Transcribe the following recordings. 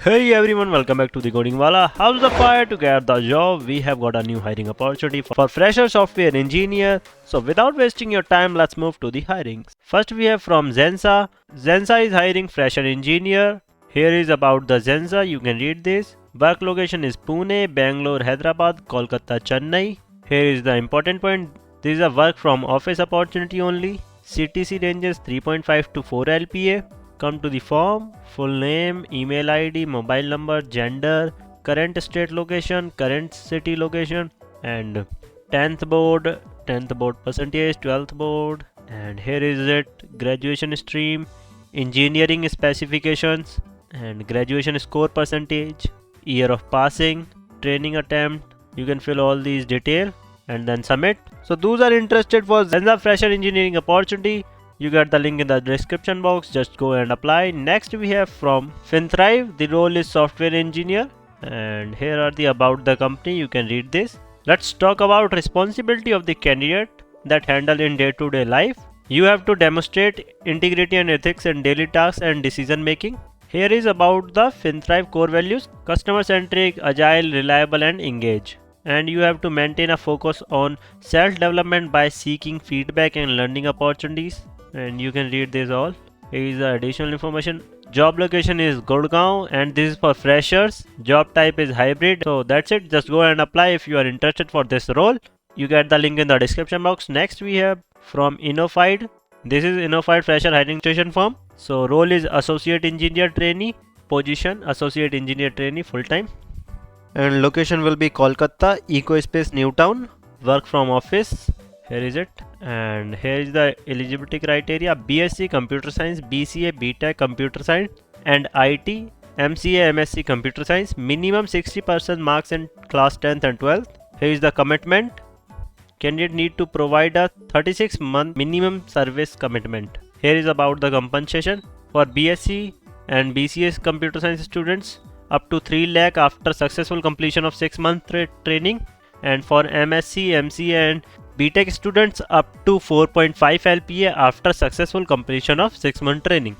Hey everyone, welcome back to the Coding Wallah. How's the fire to get the job? We have got a new hiring opportunity for fresher software engineer. So without wasting your time, let's move to the hirings. First we have from Zensar. Zensar is hiring fresher engineer. Here is about the Zensar. You can read this. Work location is Pune, Bangalore, Hyderabad, Kolkata, Chennai. Here is the important point. This is a work from office opportunity only. CTC ranges 3.5 to 4 LPA. Come to the form, full name, email ID, mobile number, gender, current state location, current city location, and 10th board percentage, 12th board, and here is it, graduation stream, engineering specifications, and graduation score percentage, year of passing, training attempt. You can fill all these detail and then submit. So those are interested for Zensar fresher engineering opportunity. You got the link in the description box, just go and apply. Next we have from Finthrive, the role is software engineer, and here are the about the company. You can read this. Let's talk about responsibility of the candidate that handle in day-to-day life. You have to demonstrate integrity and ethics in daily tasks and decision making. Here is about the Finthrive core values: customer centric, agile, reliable and engage. And you have to maintain a focus on self-development by seeking feedback and learning opportunities. And you can read this all. Here is the additional information. Job location is Gurgaon and this is for freshers. Job type is hybrid. So that's it. Just go and apply if you are interested for this role. You get the link in the description box. Next we have from Innofied. This is Innofied fresher hiring station form. So role is associate engineer trainee. Position associate engineer trainee full time. And location will be Kolkata, EcoSpace Newtown. Work from office. Here is it. And here is the eligibility criteria: BSc Computer Science, BCA, BTech Computer Science and IT, MCA, MSc Computer Science. Minimum 60% marks in class 10th and 12th. Here is the commitment. Candidate need to provide a 36-month minimum service commitment. Here is about the compensation. For BSc and BCA Computer Science students, up to 3 lakh after successful completion of 6-month training. And for MSc, MCA and BTech students, up to 4.5 LPA after successful completion of 6-month training.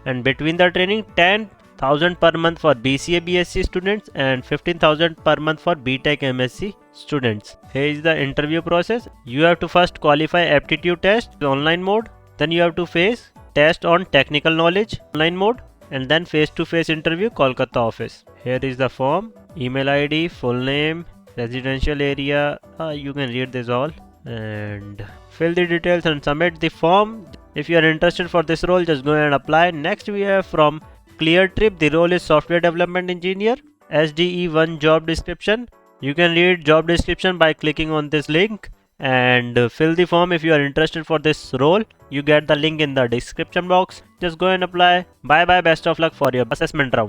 And between the training, 10,000 per month for BCA BSc students and 15,000 per month for BTech MSc students. Here is the interview process. You have to first qualify aptitude test online mode. Then you have to face test on technical knowledge online mode. And then face-to-face interview Kolkata office. Here is the form, email ID, full name, residential area. You can read this all and fill the details and submit the form. If you are interested for this role, just go and apply. Next we have from Cleartrip, the role is software development engineer. SDE1 job description. You can read job description by clicking on this link and fill the form if you are interested for this role. You get the link in the description box. Just go and apply. Bye bye, best of luck for your assessment round.